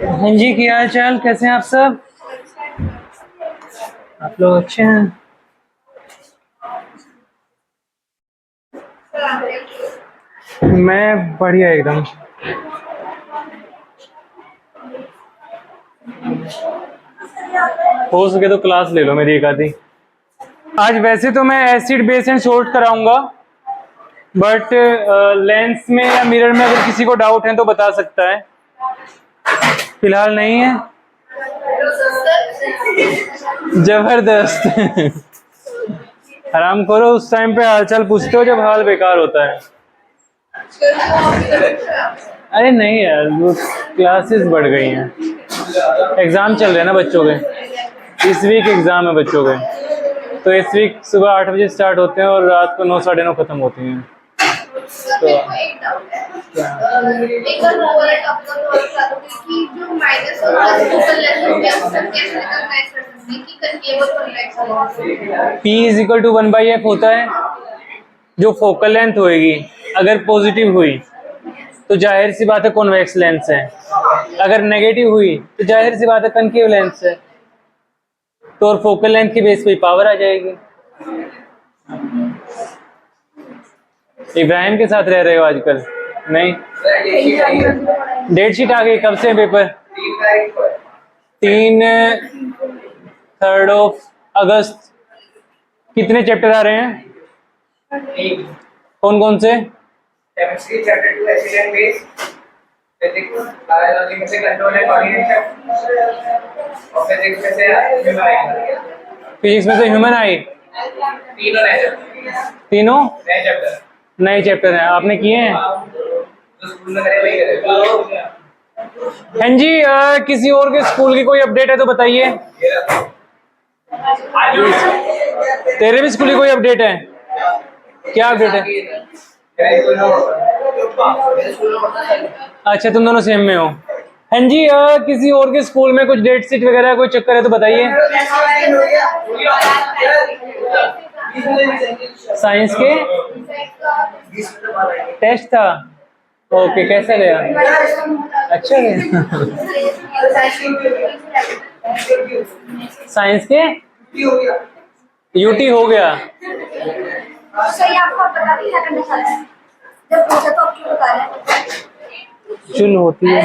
हाँ जी, क्या हाल चाल, कैसे हैं आप सब? आप लोग अच्छे हैं? मैं बढ़िया एकदम। हो सके तो क्लास ले लो मेरी एक आधी। आज वैसे तो मैं एसिड बेस एंड सोल्ट कराऊंगा, बट लेंस में या मिरर में अगर किसी को डाउट है तो बता सकता है। फिलहाल नहीं है। जबरदस्त। आराम करो, उस टाइम पे हालचाल पूछते हो जब हाल बेकार होता है। अरे नहीं यार, वो क्लासेस बढ़ गई हैं। एग्जाम चल रहे हैं ना बच्चों के। इस वीक एग्जाम है बच्चों के, तो इस वीक सुबह 8 बजे स्टार्ट होते हैं और रात को 9 साढ़े 9 खत्म होती हैं। तो एक डाउट है, एक बार वो वाला टॉपिक और बता दो कि जो माइनस और प्लस फोकल लेंथ हो गया उसका कैसे रिकॉग्नाइज कर सकते हैं कि कनकेव और कन्वेक्स लेंस P is equal to 1/f होता है। जो फोकल लेंथ होएगी अगर पॉजिटिव हुई तो जाहिर सी बात है कॉन्वेक्स लेंस है, अगर नेगेटिव हुई तो जाहिर सी बात है कनकेव लेंस है। तो और फोकल लेंथ के बेस पे पावर आ जाएगी। इब्राहिम के साथ रह रहे हो आजकल? नहीं, डेट शीट आ गई, कब से पेपर? 3 कितने चैप्टर आ रहे हैं? कौन कौन से? Chemistry chapter 2 acid and base, physics biology में से कंट्रोल एंड कोऑर्डिनेशन, और फिजिक्स में से ह्यूमन आई। फिजिक्स में से ह्यूमन आई। तीनों नए चैप्टर। तीनों नए चैप्टर। नए चैप्टर हैं, आपने किए हैं? जो स्कूल में करे वही करे। हाँ जी, किसी और के स्कूल की कोई अपडेट है तो बताइए। तेरे भी स्कूल की कोई अपडेट है? क्या अपडेट है? अच्छा, तुम दोनों सेम में हो। हाँ जी, किसी और के स्कूल में कुछ डेट शीट वगैरह कोई चक्कर है तो बताइए। साइंस के टेस्ट था? ओके, कैसा गया? अच्छा गया। साइंस के यूटी हो गया। सही, आपको पता नहीं है करना चाहते हैं जब पूछा तो आप क्यों बता रहे हैं? चुन होती है।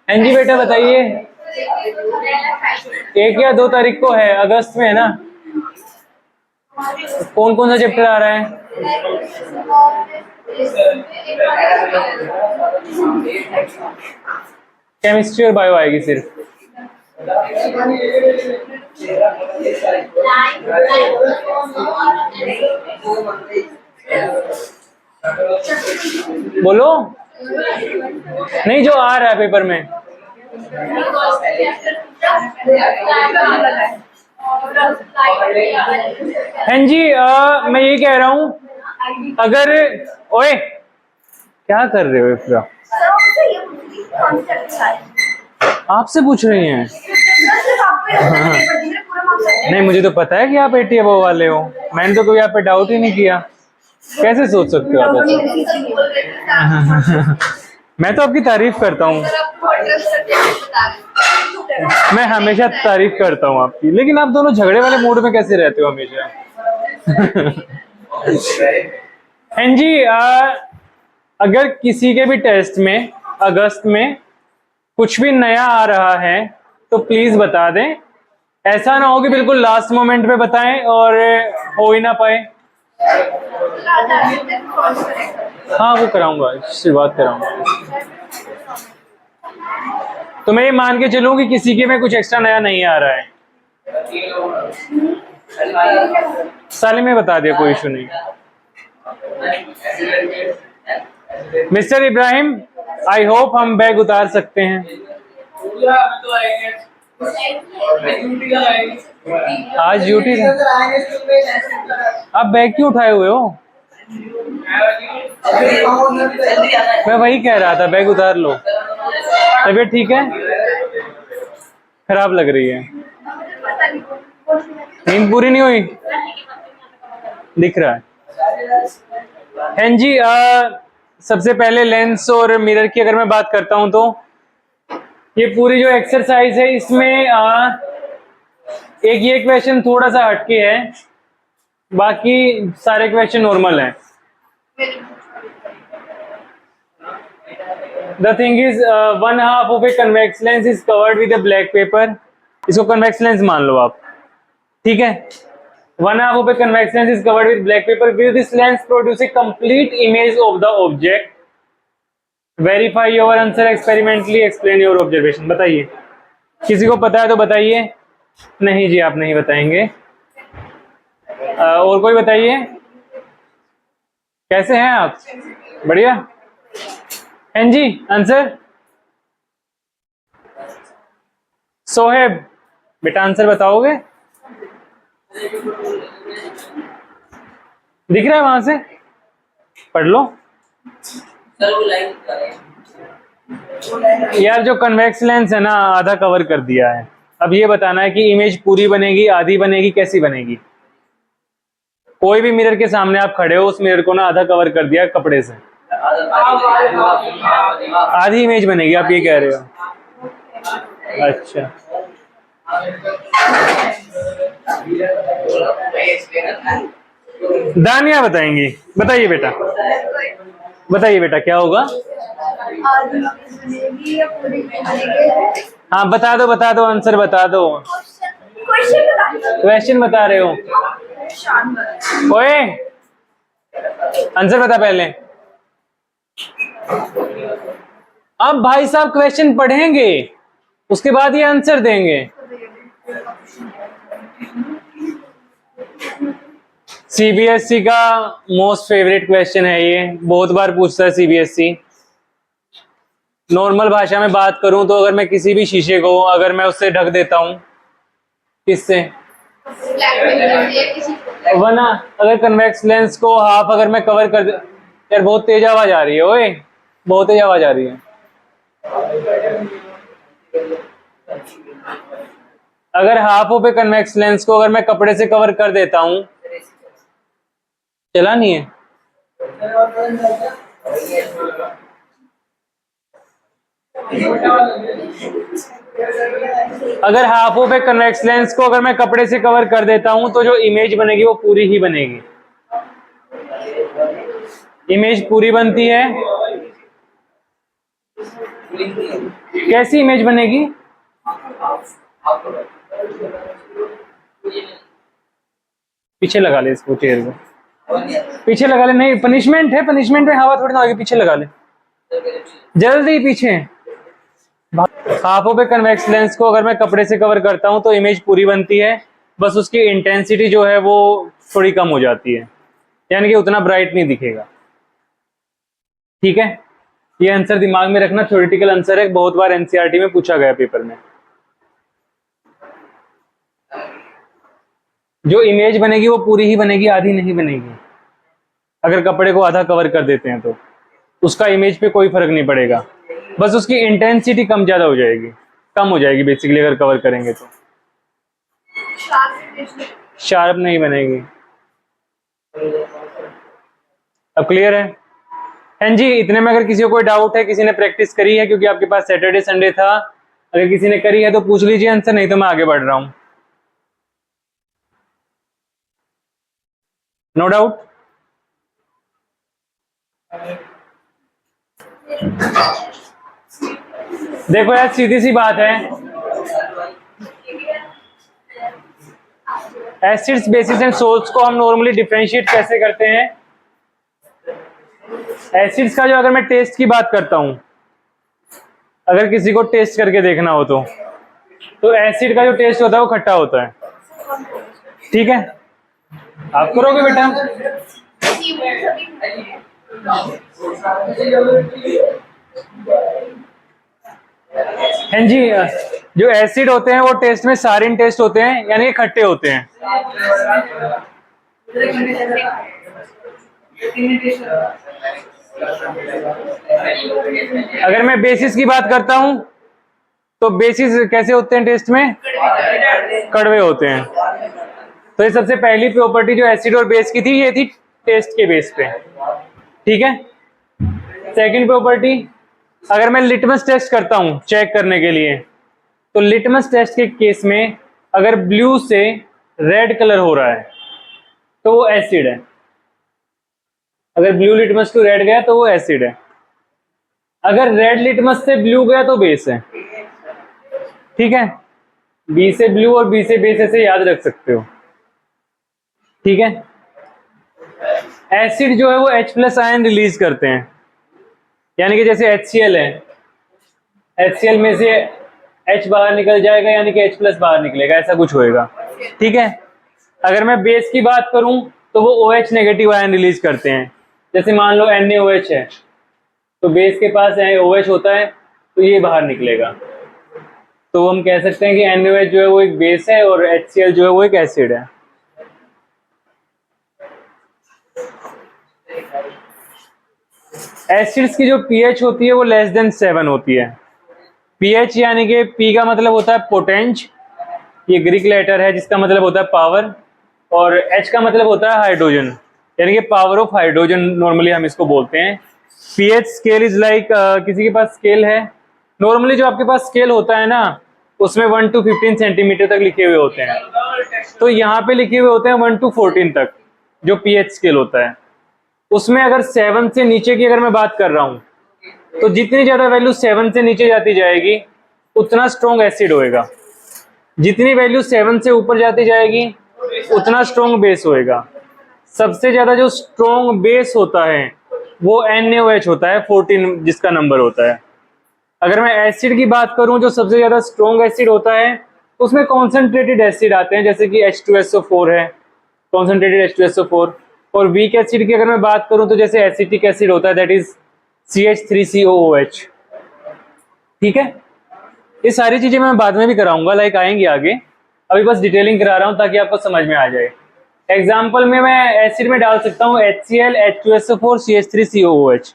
हाँ जी बेटा बताइए। 1 या 2 तारीख को है, अगस्त में है ना? कौन कौन सा चैप्टर आ रहा है? केमिस्ट्री और बायो आएगी सिर्फ। बोलो। नहीं, जो आ रहा है पेपर में। हाँ जी, मैं ये कह रहा हूँ, अगर ओए क्या कर रहे हो इफ्रा? आपसे पूछ रही हैं? नहीं, मुझे तो पता है कि आप 80 अबव वाले हो। मैंने तो कोई आप पे डाउट ही नहीं किया। कैसे सोच सकते हो आप ऐसा? मैं तो आपकी तारीफ करता हूँ। मैं हमेशा तारीफ करता हूँ आपकी, लेकिन आप दोनों झगड़े वाले मूड में कैसे रहते हो हमेशा? हाँ जी, अगर किसी के भी टेस्ट में अगस्त में कुछ भी नया आ रहा है तो प्लीज बता दें। ऐसा ना हो कि बिल्कुल लास्ट मोमेंट पे बताएं और हो ही ना पाए। हाँ, वो कराऊंगा, शुरुआत कराऊंगा। तो मैं ये मान के चलूं कि किसी के में कुछ एक्स्ट्रा नया नहीं आ रहा है। साले में बता दिया, कोई इशू नहीं। मिस्टर इब्राहिम, आई होप हम बैग उतार सकते हैं। आज ड्यूटी था। आप बैग क्यों उठाए हुए हो? मैं वही कह रहा था, बैग उतार लो। तबीयत ठीक है? खराब लग रही है। नींद पूरी नहीं हुई दिख रहा है। हाँ जी, सबसे पहले लेंस और मिरर की अगर मैं बात करता हूं तो ये पूरी जो एक्सरसाइज है इसमें एक ये क्वेश्चन थोड़ा सा हटके है, बाकी सारे क्वेश्चन नॉर्मल हैं। The thing is one half of a convex lens is covered with a black pepper. इसको कन्वेक्स लेंस मान लो आप, ठीक है। One half of a convex lens is covered with black pepper. Will this lens produce a complete image of the object? Verify your answer experimentally, explain your observation. बताइए, किसी को पता है तो बताइए। नहीं जी, आप नहीं बताएंगे। और कोई बताइए, कैसे हैं आप? बढ़िया हैं जी। आंसर सोहेब, बेटा आंसर बताओगे? दिख रहा है वहां से? पढ़ लो यार। जो कन्वेक्स लेंस है ना, आधा कवर कर दिया है। अब ये बताना है कि इमेज पूरी बनेगी, आधी बनेगी, कैसी बनेगी? कोई भी मिरर के सामने आप खड़े हो, उस मिरर को ना आधा कवर कर दिया कपड़े से, आधी इमेज बनेगी, आप ये कह रहे हो? अच्छा, दानिया बताएंगी। बताइए बेटा, बताइए बेटा, क्या होगा? हाँ बता दो, बता दो, आंसर बता दो। क्वेश्चन बता रहे हो? ओए, आंसर बता पहले। अब भाई साहब क्वेश्चन पढ़ेंगे, उसके बाद ये आंसर देंगे। सीबीएसई का मोस्ट फेवरेट क्वेश्चन है ये, बहुत बार पूछता है सीबीएसई। नॉर्मल भाषा में बात करूं तो अगर मैं किसी भी शीशे को अगर मैं उससे ढक देता हूं, किससे? वरना अगर कन्वेक्स लेंस को हाफ अगर मैं कवर कर दे, यार बहुत तेज आवाज आ रही है, ओए बहुत तेज आवाज आ रही है। अगर half of a convex lens को अगर मैं कपड़े से कवर कर देता हूं, चला नहीं है? अगर half of a convex lens को अगर मैं कपड़े से कवर कर देता हूं तो जो इमेज बनेगी वो पूरी ही बनेगी। इमेज पूरी बनती है। कैसी इमेज बनेगी? पीछे लगा ले इसको, चेयर को पीछे लगा ले। नहीं, पनिशमेंट है, पनिशमेंट में हवा थोड़ी ना होगी, पीछे लगा ले जल्दी, पीछे। Half of a convex lens को अगर मैं कपड़े से कवर करता हूं तो इमेज पूरी बनती है, बस उसकी इंटेंसिटी जो है वो थोड़ी कम हो जाती है, यानी कि उतना ब्राइट नहीं दिखेगा। ठीक है, ये आंसर दिमाग में रखना, थ्योरेटिकल आंसर है, बहुत बार एनसीईआरटी में पूछा गया पेपर में। जो इमेज बनेगी वो पूरी ही बनेगी, आधी नहीं बनेगी। अगर कपड़े को आधा कवर कर देते हैं तो उसका इमेज पे कोई फर्क नहीं पड़ेगा, बस उसकी इंटेंसिटी कम ज्यादा हो जाएगी, कम हो जाएगी बेसिकली अगर कवर करेंगे तो। शार्प नहीं बनेगी। अब क्लियर है? हैं जी, इतने में अगर किसी को कोई डाउट है, किसी ने प्रैक्टिस करी है, क्योंकि आपके पास सैटरडे संडे था, अगर किसी ने करी है तो पूछ लीजिए आंसर, नहीं तो मैं आगे बढ़ रहा हूं। No doubt? देखो यार, सीधी सी बात है, एसिड्स, बेसिस एंड सोल्ट्स को हम नॉर्मली डिफरेंशिएट कैसे करते हैं? एसिड्स का जो अगर मैं टेस्ट की बात करता हूं, अगर किसी को टेस्ट करके देखना हो तो एसिड का जो टेस्ट होता है वो खट्टा होता है। ठीक है, आप करोगे बेटा? हैं जी, जो एसिड होते हैं वो टेस्ट में सारिन टेस्ट होते हैं, यानी खट्टे होते हैं। अगर मैं बेसिस की बात करता हूं तो बेसिस कैसे होते हैं टेस्ट में? कड़वे होते हैं। तो ये सबसे पहली प्रॉपर्टी जो एसिड और बेस की थी, ये थी टेस्ट के बेस पे। ठीक है, सेकंड प्रॉपर्टी, अगर मैं लिटमस टेस्ट करता हूं चेक करने के लिए, तो लिटमस टेस्ट के केस में अगर ब्लू से रेड कलर हो रहा है तो वो एसिड है। अगर ब्लू लिटमस टू रेड गया तो वो एसिड है। अगर रेड लिटमस से ब्लू गया तो बेस है। ठीक है, बी से ब्लू और बी से बेस ऐसे याद रख सकते हो। ठीक है, एसिड जो है वो H प्लस आयन रिलीज करते हैं, यानी कि जैसे HCl है, HCl में से H बाहर निकल जाएगा यानी कि H प्लस बाहर निकलेगा, ऐसा कुछ होएगा। ठीक है, अगर मैं बेस की बात करूं तो वो OH नेगेटिव आयन रिलीज करते हैं। जैसे मान लो NaOH है तो बेस के पास OH होता है तो ये बाहर निकलेगा, तो हम कह सकते हैं कि NaOH जो है वो एक बेस है और HCl जो है वो एक एसिड है। एसिड्स की जो pH होती है वो लेस देन 7 होती है। pH यानी कि P का मतलब होता है पोटेंज, ये ग्रीक लेटर है जिसका मतलब होता है पावर, और H का मतलब होता है हाइड्रोजन, यानी कि पावर ऑफ हाइड्रोजन नॉर्मली हम इसको बोलते हैं। pH स्केल इज लाइक, किसी के पास स्केल है, नॉर्मली जो आपके पास स्केल होता है ना उसमें 1 to 15 सेंटीमीटर तक लिखे हुए होते हैं, तो यहाँ पे लिखे हुए होते हैं 1 to 14 तक जो pH स्केल होता है। उसमें अगर 7 से नीचे की अगर मैं बात कर रहा हूँ तो जितनी ज्यादा वैल्यू 7 से नीचे जाती जाएगी उतना स्ट्रॉन्ग एसिड होएगा, जितनी वैल्यू 7 से ऊपर जाती जाएगी उतना स्ट्रॉन्ग बेस होएगा। सबसे ज्यादा जो स्ट्रॉन्ग बेस होता है वो NaOH होता है, 14 जिसका नंबर होता है। अगर मैं एसिड की बात करूं जो सबसे ज्यादा स्ट्रॉन्ग एसिड होता है उसमें कॉन्सेंट्रेटेड एसिड आते हैं, जैसे कि H2SO4 है, कॉन्सेंट्रेटेड H2SO4। और वीक एसिड की अगर मैं बात करूं तो जैसे एसिटिक एसिड होता है, दैट इज CH3COOH। ठीक है, ये सारी चीजें मैं बाद में भी कराऊंगा, लाइक आएंगी आगे, अभी बस डिटेलिंग करा रहा हूं ताकि आपको समझ में आ जाए। एग्जाम्पल में मैं एसिड में डाल सकता हूँ HCl H2SO4 CH3COOH।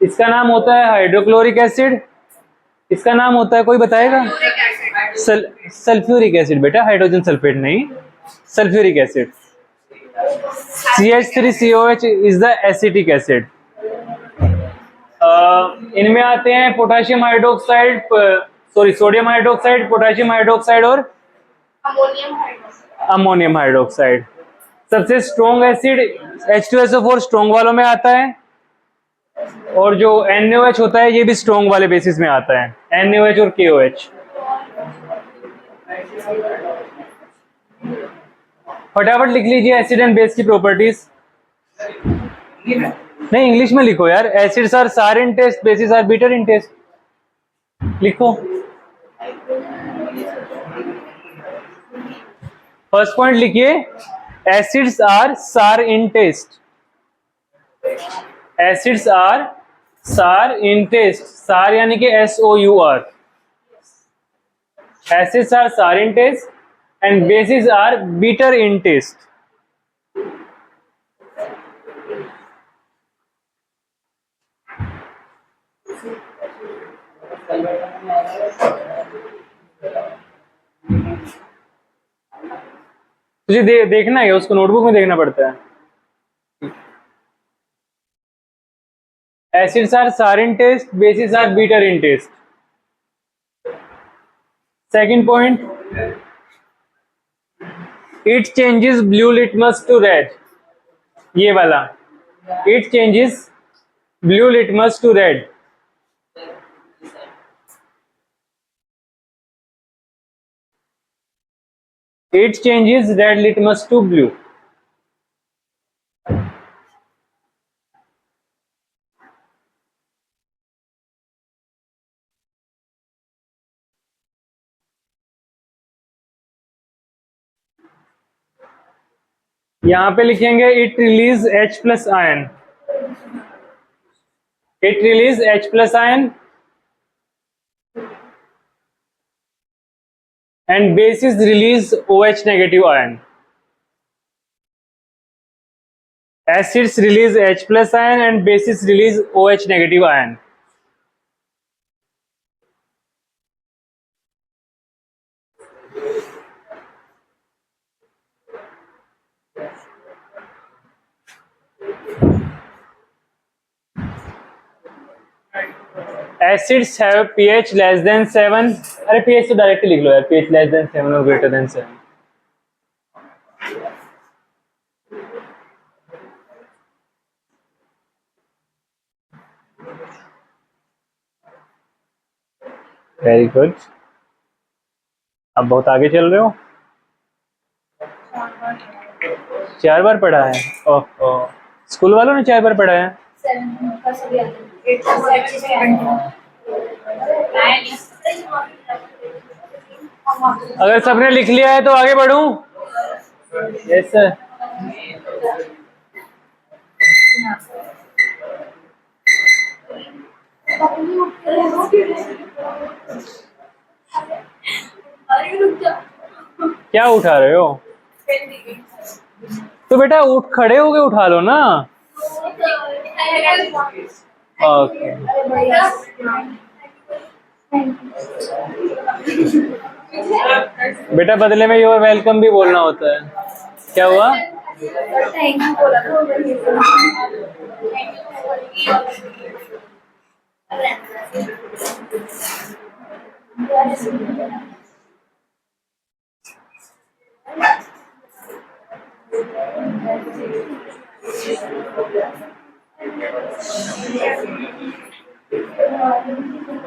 इसका नाम होता है हाइड्रोक्लोरिक एसिड, इसका नाम होता है, कोई बताएगा? सल्फ्यूरिक एसिड बेटा, हाइड्रोजन सल्फेट नहीं, sulphuric acid. CH3COH is the acetic acid. इनमें आते हैं potassium hydroxide, sorry sodium hydroxide, potassium hydroxide और अमोनियम हाइड्रोक्साइड। सबसे स्ट्रॉन्ग एसिड H2SO4 स्ट्रॉन्ग वालों में आता है, और जो NaOH होता है ये भी स्ट्रॉन्ग वाले बेसिस में आता है, NaOH और KOH। फटाफट लिख लीजिए एसिड एंड बेस की प्रॉपर्टीज। नहीं, इंग्लिश में लिखो यार। Acids are sour in taste, bases are bitter in taste, लिखो। फर्स्ट पॉइंट लिखिए, acids are sour in test. Acids are sour in test, सार यानी कि SOUR। Acids are sour in taste and bases are bitter in taste. तुझे देखना है, उसको notebook में देखना पड़ता है। Acids are sour in taste, bases are bitter in taste. Second point, it changes blue litmus to red, ये वाला, it changes blue litmus to red. It changes red litmus to blue. यहां पे लिखेंगे it release H plus ion. It release H plus ion and bases release OH negative ion. Acids release H plus ion and bases release OH negative ion. Acids have pH less than 7। अरे pH तो directly लिख लो यार, pH less than 7 और greater than 7। Very good. अब बहुत आगे चल रहे हो। 4 बार पढ़ा है? ओह, स्कूल वालों ने 4 बार पढ़ा है। अगर सबने लिख लिया है तो आगे बढ़ूं? Yes sir. क्या उठा रहे हो? तो बेटा उठ खड़े होके उठा लो ना। ओके। बेटा बदले में योर वेलकम भी बोलना होता है। क्या हुआ?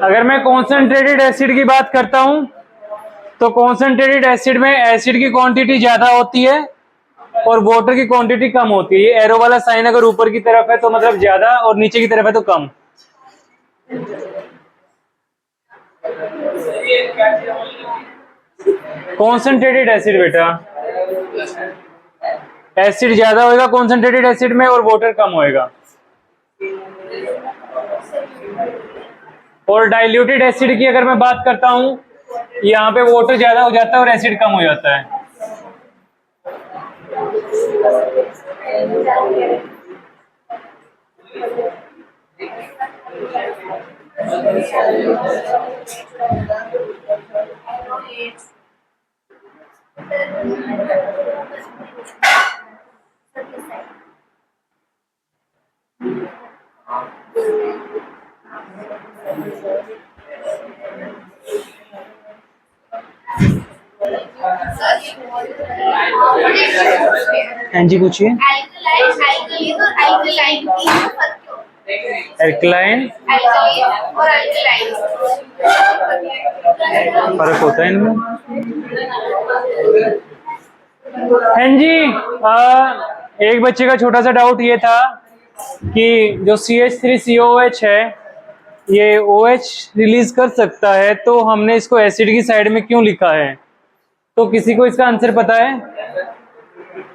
अगर मैं कॉन्सेंट्रेटेड एसिड की बात करता हूं तो कॉन्सेंट्रेटेड एसिड में एसिड की क्वांटिटी ज्यादा होती है और वाटर की क्वांटिटी कम होती है। ये एरो वाला साइन अगर ऊपर की तरफ है तो मतलब ज्यादा और नीचे की तरफ है तो कम। कॉन्सेंट्रेटेड एसिड बेटा, एसिड ज्यादा होएगा कॉन्सेंट्रेटेड एसिड में और वाटर कम होएगा। और डाइल्यूटेड एसिड की अगर मैं बात करता हूं, यहाँ पे वाटर ज्यादा हो जाता है और एसिड कम हो जाता है। हाँ जी पूछिए। एल्कलाइन और अल्कलाइन फर्क होता है इनमें? हाँ जी, एक बच्चे का छोटा सा डाउट ये था कि जो CH3COOH है ये OH रिलीज कर सकता है, तो हमने इसको एसिड की साइड में क्यों लिखा है? तो किसी को इसका आंसर पता है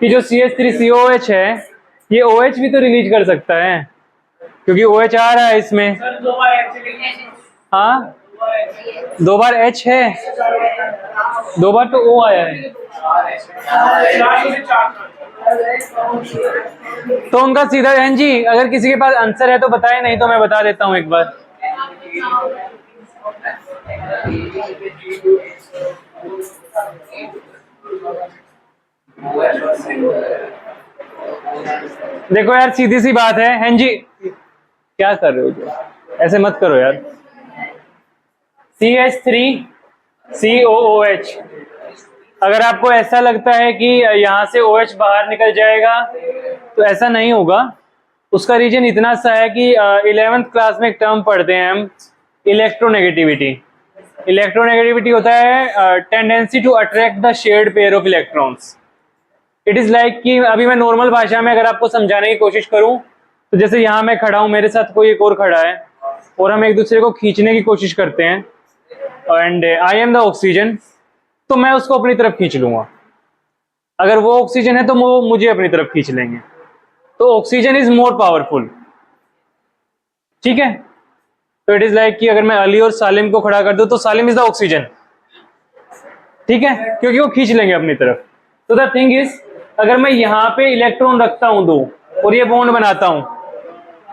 कि जो CH3COOH है ये OH भी तो रिलीज कर सकता है क्योंकि OH आ रहा है इसमें। हाँ 2 बार H है, 2 बार तो O आया है। तो उनका सीधा बहन जी अगर किसी के पास आंसर है तो बताए, नहीं तो मैं बता देता हूं एक बार। देखो यार सीधी सी बात है। हैं जी क्या कर रहे हो जो? ऐसे मत करो यार। CH3COOH, अगर आपको ऐसा लगता है कि यहाँ से OH बाहर निकल जाएगा तो ऐसा नहीं होगा। उसका रीजन इतना सा है कि 11th क्लास में एक टर्म पढ़ते हैं हम, इलेक्ट्रोनेगेटिविटी। इलेक्ट्रोनेगेटिविटी होता है tendency to attract the shared pair of electrons. It is like कि अभी मैं नॉर्मल भाषा में अगर आपको समझाने की कोशिश करूं तो जैसे यहाँ मैं खड़ा हूं, मेरे साथ कोई एक और खड़ा है और हम एक दूसरे को खींचने की कोशिश करते हैं and I am the oxygen, तो मैं उसको अपनी तरफ खींच लूंगा। अगर वो ऑक्सीजन है तो वो मुझे अपनी तरफ खींच लेंगे। तो ऑक्सीजन इज मोर पावरफुल। ठीक है, तो इट इज लाइक कि अगर मैं अली और सालिम को खड़ा कर दूं तो सालिम इज द ऑक्सीजन। ठीक है, क्योंकि वो खींच लेंगे अपनी तरफ। तो द थिंग इज अगर मैं यहाँ पे इलेक्ट्रॉन रखता हूं 2 और ये बॉन्ड बनाता हूं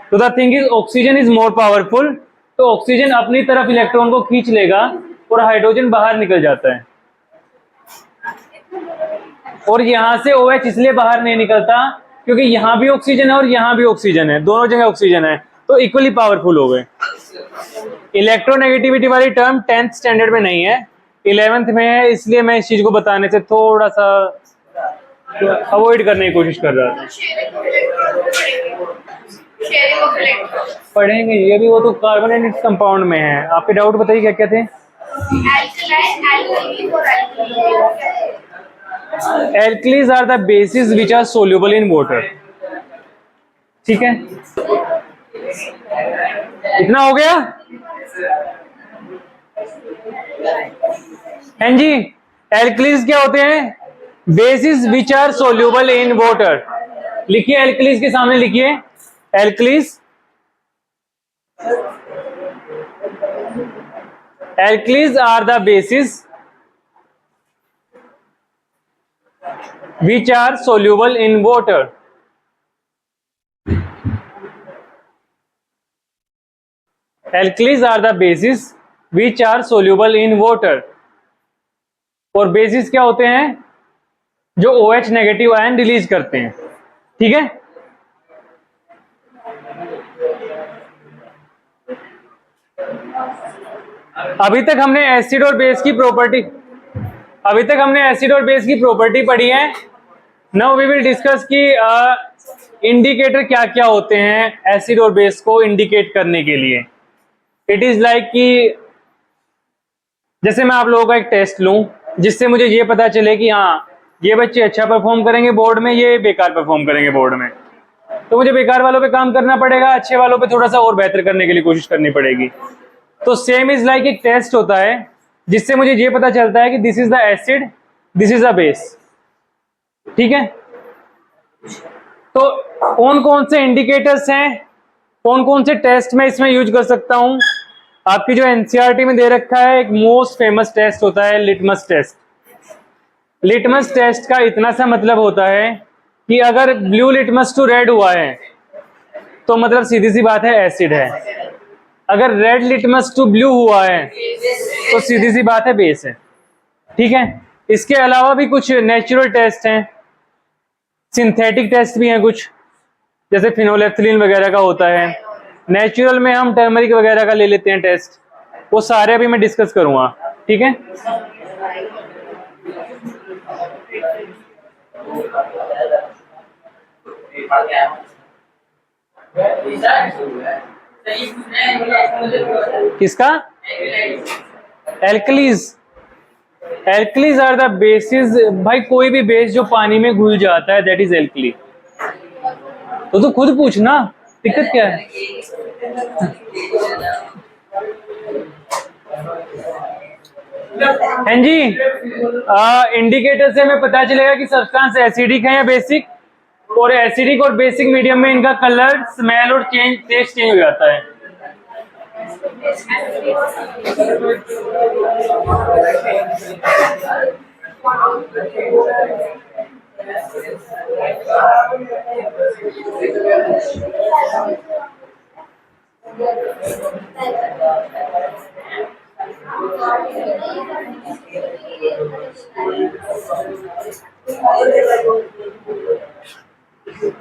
तो the thing is oxygen is more powerful. तो ऑक्सीजन अपनी तरफ इलेक्ट्रॉन को खींच लेगा और हाइड्रोजन बाहर निकल जाता है। और यहां से OH इसलिए बाहर नहीं निकलता क्योंकि यहां भी ऑक्सीजन है और यहां भी ऑक्सीजन है, दोनों जगह ऑक्सीजन है। तो इक्वली पावरफुल हो गए। इलेक्ट्रोनेगेटिविटी वाली टर्म 10th स्टैंडर्ड में नहीं है, 11th में है, इसलिए मैं इस चीज को बताने से थोड़ा सा अवॉइड करने की कोशिश कर रहा था। शेयरिंग ऑफ इलेक्ट्रॉन्स पढ़ेंगे, शेयरिंग ऑफ इलेक्ट्रॉन्स, पढ़ेंगे ये भी, वो तो कार्बन एंड इट्स कंपाउंड में है। आपके डाउट बताइए क्या क्या थे? एल्कलाइन, एल्कली और alkali. Alkalis are the bases which are soluble in water. ठीक है, इतना हो गया? हाँ जी, एल्कलीज क्या होते हैं? Bases which are soluble in water. लिखिए एल्कलीज के सामने लिखिए, alkalis, alkalis are the bases which are soluble in water. Alkalis are the bases which are soluble in water. और बेसिस क्या होते हैं? जो OH नेगेटिव आयन रिलीज करते हैं। ठीक है, अभी तक हमने एसिड और बेस की प्रॉपर्टी पढ़ी है। नाउ वी विल डिस्कस कि इंडिकेटर क्या क्या होते हैं एसिड और बेस को इंडिकेट करने के लिए। इट इज लाइक कि जैसे मैं आप लोगों का एक टेस्ट लूं जिससे मुझे ये पता चले कि हाँ ये बच्चे अच्छा परफॉर्म करेंगे बोर्ड में, ये बेकार परफॉर्म करेंगे बोर्ड में, तो मुझे बेकार वालों पे काम करना पड़ेगा, अच्छे वालों पे थोड़ा सा और बेहतर करने के लिए कोशिश करनी पड़ेगी। तो सेम इज लाइक एक टेस्ट होता है जिससे मुझे ये पता चलता है कि this is the acid, this is the base. ठीक है, तो कौन कौन से इंडिकेटर्स हैं, कौन कौन से टेस्ट में इसमें यूज कर सकता हूं? आपकी जो एनसीईआरटी में दे रखा है एक मोस्ट फेमस टेस्ट होता है लिटमस टेस्ट। लिटमस टेस्ट का इतना सा मतलब होता है कि अगर ब्लू लिटमस टू रेड हुआ है तो मतलब सीधी सी बात है एसिड है, अगर रेड लिटमस टू ब्लू हुआ है तो सीधी सी बात है बेस है। ठीक है, इसके अलावा भी कुछ नेचुरल टेस्ट हैं, सिंथेटिक टेस्ट भी हैं कुछ, जैसे फिनोलेफ्थिलीन वगैरह का होता है। नेचुरल में हम टर्मरिक वगैरह का ले लेते हैं टेस्ट, वो सारे अभी मैं डिस्कस करूंगा। ठीक है, किसका? Alkalis. Alkalis are the bases. भाई कोई भी बेस जो पानी में घुल जाता है दैट इज एल्कली। तो खुद पूछना दिक्कत क्या है। हाँ जी, इंडिकेटर से हमें पता चलेगा कि सब्सटेंस एसिडिक है या बेसिक, और एसिडिक और बेसिक मीडियम में इनका कलर, स्मेल और टेस्ट चेंज हो जाता है।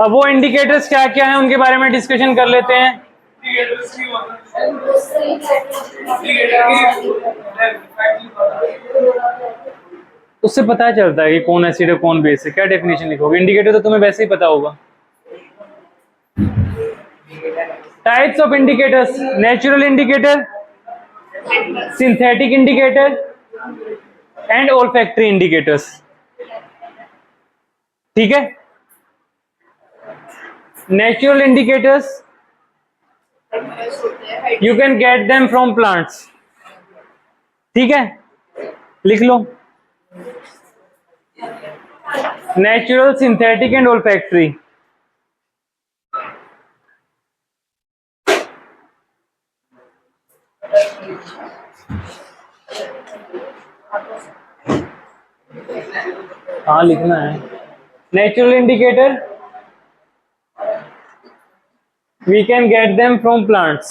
अब वो इंडिकेटर्स क्या क्या हैं उनके बारे में डिस्कशन कर लेते हैं। उससे पता चलता है कि कौन एसिड है कौन बेस है। क्या डेफिनेशन लिखोगे? इंडिकेटर तो तुम्हें वैसे ही पता होगा। Types of indicators: natural indicator, synthetic indicator and olfactory indicators. ठीक है, natural indicators you can get them from plants. ठीक है, लिख लो नेचुरल, सिंथेटिक एंड ओल्फैक्टरी। हाँ लिखना है। Natural indicator we can get them from plants.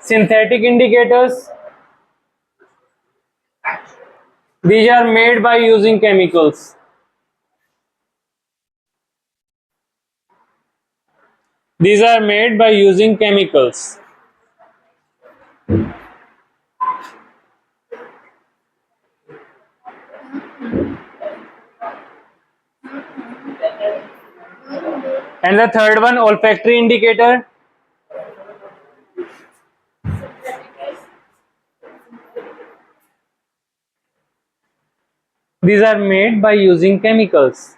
Synthetic indicators, these are made by using chemicals. These are made by using chemicals. And the third one, olfactory indicator. These are made by using chemicals.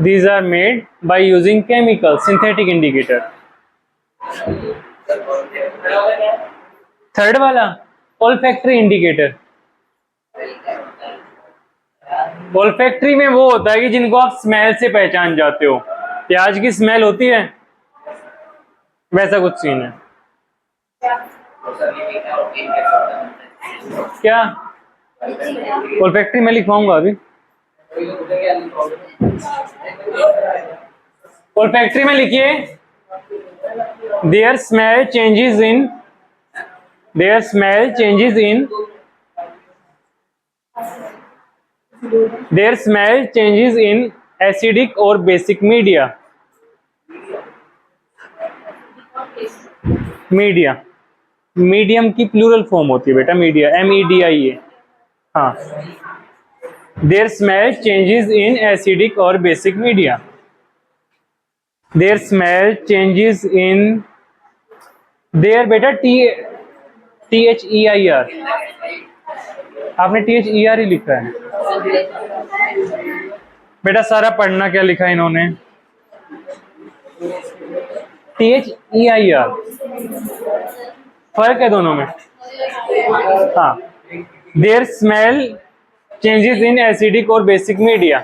These are made by using chemicals, synthetic indicator. Third वाला olfactory indicator. olfactory में वो होता है कि जिनको आप smell से पहचान जाते हो. प्याज की स्मेल होती है, वैसा कुछ सीन है. क्या olfactory में लिखवाऊंगा अभी. olfactory में लिखिए their smell changes in acidic or basic media. Medium की प्लूरल फॉर्म होती है बेटा, मीडिया, MEDIA. हाँ, their smell changes in acidic or basic media. Their smell changes in their बेटा THEIR. आपने THER ही लिखा है बेटा. सारा पढ़ना क्या लिखा है इन्होंने, THEIR. फर्क है दोनों में. हाँ, their smell changes in acidic or basic media.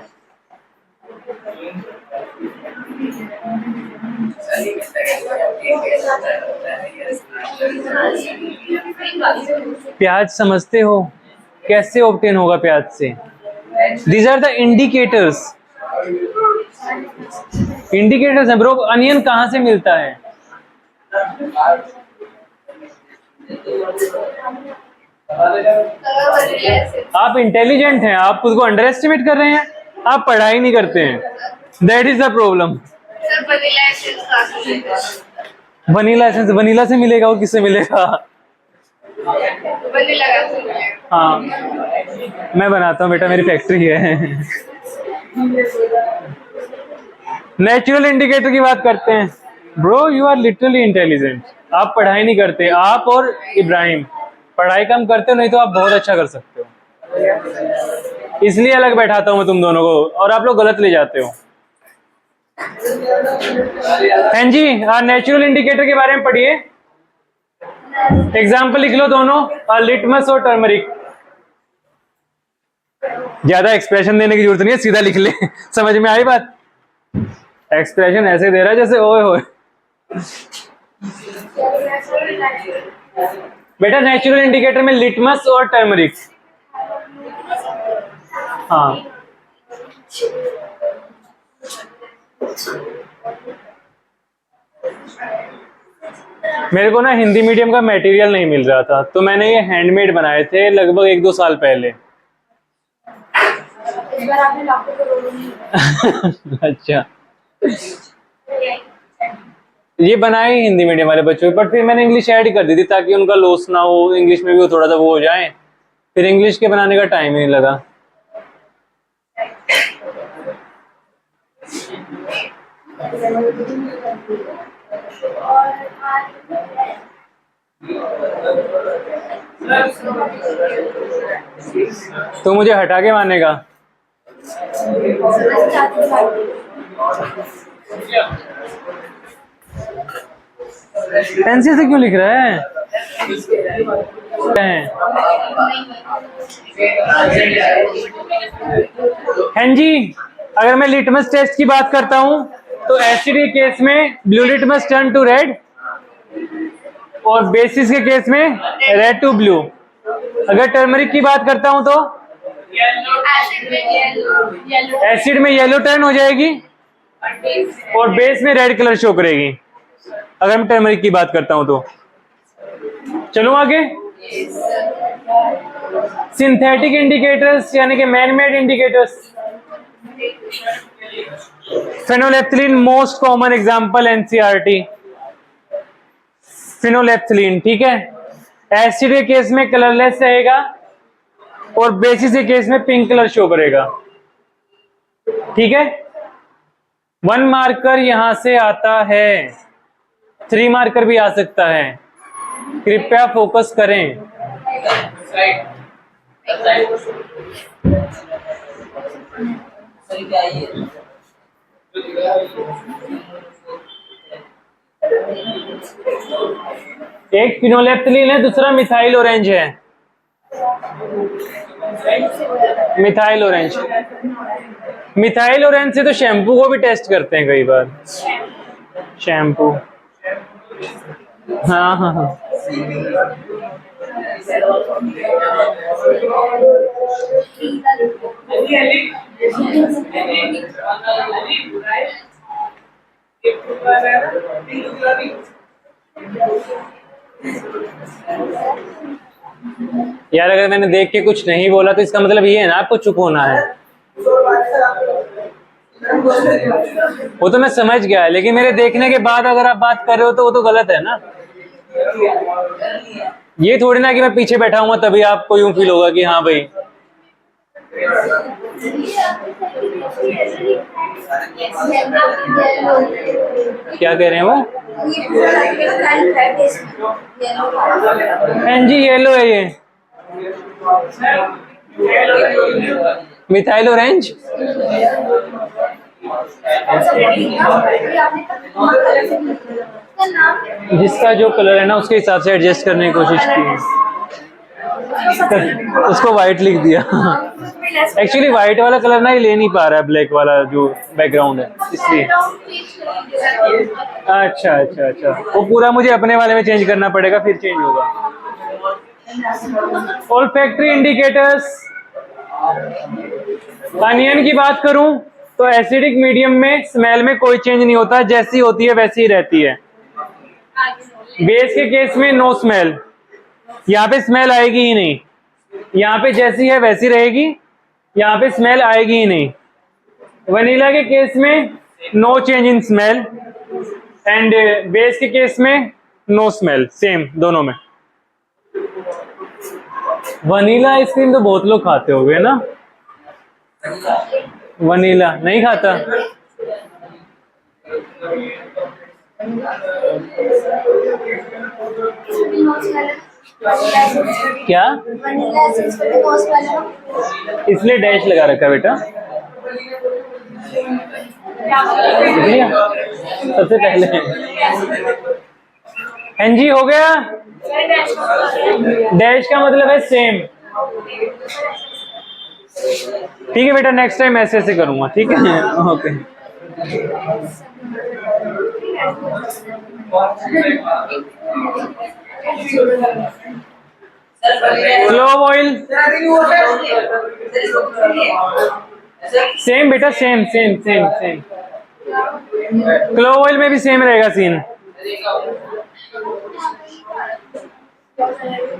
प्याज समझते हो कैसे ऑब्टेन होगा प्याज से? These are the indicators. Indicators है ब्रो. अनियन कहाँ से मिलता है? आप इंटेलिजेंट हैं, आप खुद को अंडर एस्टिमेट कर रहे हैं. आप पढ़ाई नहीं करते हैं, that is the problem. Vanilla essence vanilla से मिलेगा, और किससे मिलेगा? हाँ, मैं बनाता हूँ बेटा, मेरी फैक्ट्री है. नेचुरल इंडिकेटर की बात करते हैं. Bro you are literally intelligent. आप पढ़ाई नहीं करते. आप और इब्राहिम पढ़ाई कम करते हो, नहीं तो आप बहुत अच्छा कर सकते हो. इसलिए अलग बैठाता हूँ मैं तुम दोनों को, और आप लोग गलत ले जाते हो. हाँ जी, नेचुरल इंडिकेटर के बारे में पढ़िए. एग्जाम्पल लिख लो दोनों, लिटमस और टर्मरिक. ज्यादा एक्सप्रेशन देने की जरूरत नहीं है, सीधा लिख ले. समझ में आई बात? एक्सप्रेशन ऐसे दे रहा है जैसे ओए होए. बेटा नेचुरल इंडिकेटर में लिटमस और टर्मरिक. हाँ, मेरे को ना हिंदी मीडियम का मटेरियल नहीं मिल रहा था, तो मैंने ये हैंडमेड बनाए थे लगभग 1-2 साल पहले. अच्छा, ये बनाए हिंदी मीडियम वाले बच्चों, बट फिर मैंने इंग्लिश ऐड कर दी थी ताकि उनका लॉस ना हो, इंग्लिश में भी वो थोड़ा सा वो हो जाए. फिर इंग्लिश के बनाने का टाइम ही नहीं लगा. तो मुझे हटा के मानेगा. पेंसिल से क्यों लिख रहा है? हाँ जी, अगर मैं लिटमस टेस्ट की बात करता हूं तो एसिड के केस में blue litmus turn to red, और बेसिस के केस में रेड टू ब्लू. अगर टर्मरिक की बात करता हूं तो एसिड में येलो टर्न हो जाएगी और बेस में रेड कलर शो करेगी, अगर मैं टर्मरिक की बात करता हूं तो. चलो आगे. सिंथेटिक इंडिकेटर्स यानी कि man made indicators. Phenolphthalein most common example NCERT, phenolphthalein, ठीक है। एसिड के केस में कलरलेस रहेगा और बेसिस के केस में पिंक कलर शो करेगा, ठीक है। 1 मार्कर यहां से आता है, 3 मार्कर भी आ सकता है, कृपया फोकस करें। एक फिनोलेफ्थलीन है, दूसरा मिथाइल ऑरेंज है। मिथाइल ऑरेंज, मिथाइल ऑरेंज से तो शैम्पू को भी टेस्ट करते हैं कई बार, शैम्पू। हाँ हाँ हाँ, यार अगर मैंने देख के कुछ नहीं बोला तो इसका मतलब ये है ना आपको चुप होना है। वो तो मैं समझ गया, लेकिन मेरे देखने के बाद अगर आप बात कर रहे हो तो वो तो गलत है ना। ये थोड़ी ना कि मैं पीछे बैठा हूँ तभी आपको यूं फील होगा कि हाँ भाई। क्या कह रहे हैं वो? हाँ जी, येलो है ये, मिथाइल ऑरेंज। जिसका जो कलर है ना उसके हिसाब से एडजस्ट करने की कोशिश की, उसको व्हाइट लिख दिया। एक्चुअली व्हाइट वाला कलर ना ये ले नहीं पा रहा है, ब्लैक वाला जो बैकग्राउंड है इसलिए। अच्छा अच्छा अच्छा, वो पूरा मुझे अपने वाले में चेंज करना पड़ेगा, फिर चेंज होगा। ऑल्फैक्टरी इंडिकेटर्स, अनियन की बात करूं तो एसिडिक मीडियम में स्मेल में कोई चेंज नहीं होता, जैसी होती है वैसी ही रहती है। बेस के केस में नो स्मेल, यहाँ पे स्मेल आएगी ही नहीं, यहाँ पे जैसी है वैसी रहेगी, यहाँ पे स्मेल आएगी ही नहीं। वनीला के केस में no change in smell and base के केस में नो स्मेल, सेम दोनों में। वनीला आइसक्रीम तो बहुत लोग खाते होंगे ना, वनीला नहीं खाता? क्या? इसलिए डैश लगा रखा बेटा, सबसे पहले। हाँ जी, हो गया। डैश का मतलब है सेम, ठीक है बेटा। नेक्स्ट टाइम ऐसे ऐसे करूंगा, ठीक है? ओके। क्लोव ऑयल सेम बेटा, same same same same. Clove oil में भी सेम रहेगा सीन।